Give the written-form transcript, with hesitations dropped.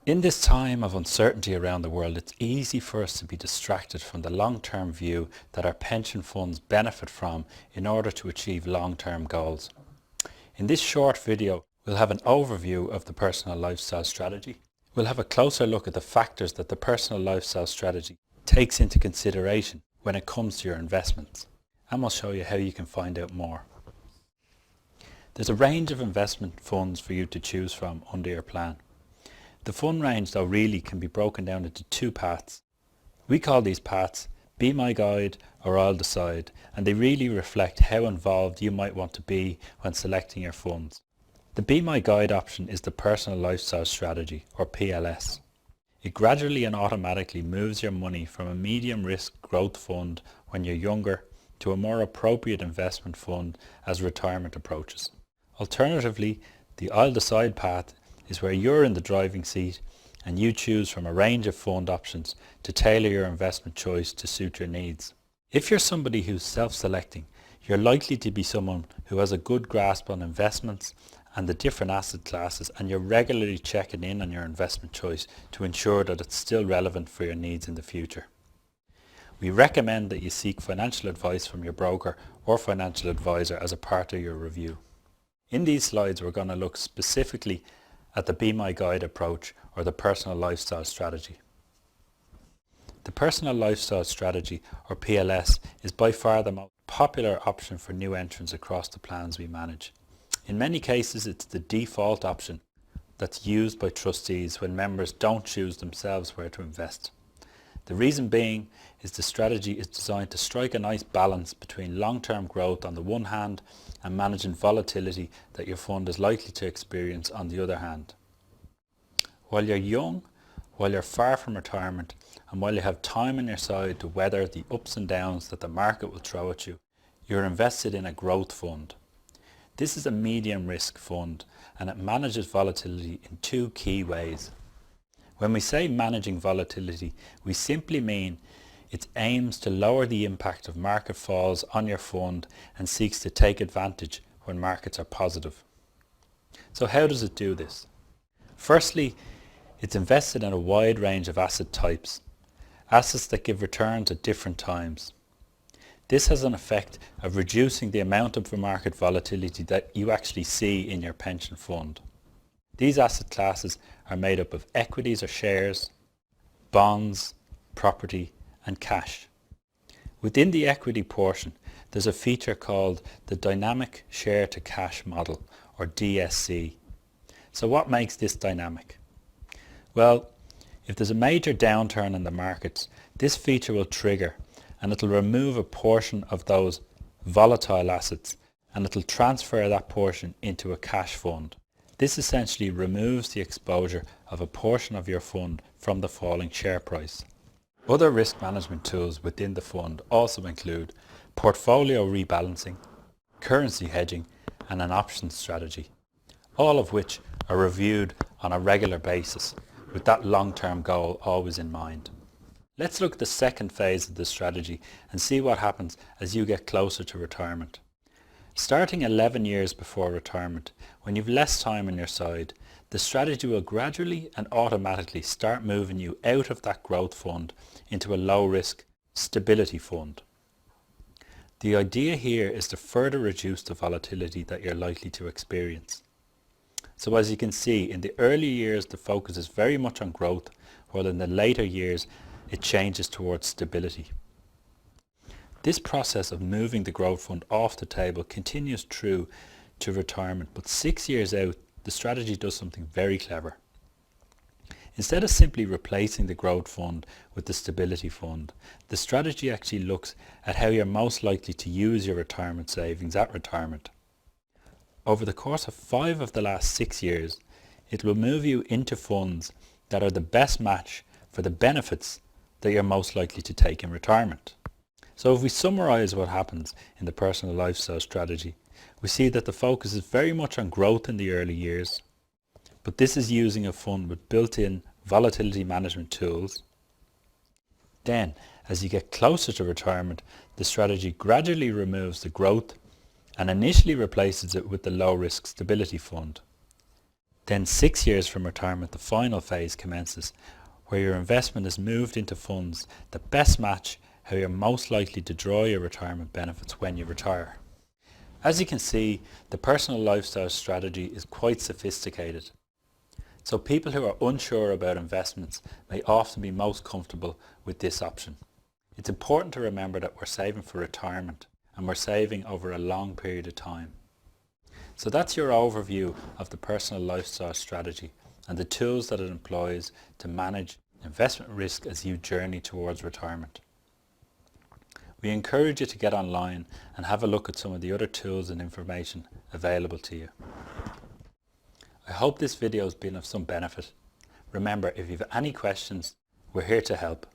In this time of uncertainty around the world, it's easy for us to be distracted from the long-term view that our pension funds benefit from in order to achieve long-term goals. In this short video, we'll have an overview of the personal lifestyle strategy. We'll have a closer look at the factors that the personal lifestyle strategy takes into consideration when it comes to your investments. And we'll show you how you can find out more. There's a range of investment funds for you to choose from under your plan. The fund range though really can be broken down into two paths. We call these paths Be My Guide or I'll Decide, and they really reflect how involved you might want to be when selecting your funds. The Be My Guide option is the Personal Lifestyle Strategy, or PLS. It gradually and automatically moves your money from a medium risk growth fund when you're younger to a more appropriate investment fund as retirement approaches. Alternatively, the I'll Decide path is where you're in the driving seat and you choose from a range of fund options to tailor your investment choice to suit your needs. If you're somebody who's self-selecting, you're likely to be someone who has a good grasp on investments and the different asset classes, and you're regularly checking in on your investment choice to ensure that it's still relevant for your needs in the future. We recommend that you seek financial advice from your broker or financial advisor as a part of your review. In these slides, we're going to look specifically at the Be My Guide approach, or the Personal Lifestyle Strategy. The Personal Lifestyle Strategy, or PLS, is by far the most popular option for new entrants across the plans we manage. In many cases, it's the default option that's used by trustees when members don't choose themselves where to invest. The reason being is the strategy is designed to strike a nice balance between long-term growth on the one hand and managing volatility that your fund is likely to experience on the other hand. While you're young, while you're far from retirement, and while you have time on your side to weather the ups and downs that the market will throw at you, you're invested in a growth fund. This is a medium risk fund and it manages volatility in two key ways. When we say managing volatility, we simply mean it aims to lower the impact of market falls on your fund and seeks to take advantage when markets are positive. So how does it do this? Firstly, it's invested in a wide range of asset types, assets that give returns at different times. This has an effect of reducing the amount of market volatility that you actually see in your pension fund. These asset classes are made up of equities or shares, bonds, property and cash. Within the equity portion, there's a feature called the Dynamic Share to Cash Model, or DSC. So what makes this dynamic? Well, if there's a major downturn in the markets, this feature will trigger and it'll remove a portion of those volatile assets and it'll transfer that portion into a cash fund. This essentially removes the exposure of a portion of your fund from the falling share price. Other risk management tools within the fund also include portfolio rebalancing, currency hedging and an options strategy, all of which are reviewed on a regular basis with that long-term goal always in mind. Let's look at the second phase of the strategy and see what happens as you get closer to retirement. Starting 11 years before retirement, when you've less time on your side, the strategy will gradually and automatically start moving you out of that growth fund into a low-risk stability fund. The idea here is to further reduce the volatility that you're likely to experience. So as you can see, in the early years the focus is very much on growth, while in the later years it changes towards stability. This process of moving the growth fund off the table continues through to retirement, but 6 years out the strategy does something very clever. Instead of simply replacing the growth fund with the stability fund, the strategy actually looks at how you're most likely to use your retirement savings at retirement. Over the course of 5 of the last 6 years, it will move you into funds that are the best match for the benefits that you're most likely to take in retirement. So if we summarize what happens in the personal lifestyle strategy, we see that the focus is very much on growth in the early years, but this is using a fund with built-in volatility management tools. Then, as you get closer to retirement, the strategy gradually removes the growth and initially replaces it with the low-risk stability fund. Then 6 years from retirement, the final phase commences, where your investment is moved into funds that best match how you're most likely to draw your retirement benefits when you retire. As you can see, the personal lifestyle strategy is quite sophisticated. So people who are unsure about investments may often be most comfortable with this option. It's important to remember that we're saving for retirement and we're saving over a long period of time. So that's your overview of the personal lifestyle strategy and the tools that it employs to manage investment risk as you journey towards retirement. We encourage you to get online and have a look at some of the other tools and information available to you. I hope this video has been of some benefit. Remember, if you have any questions, we're here to help.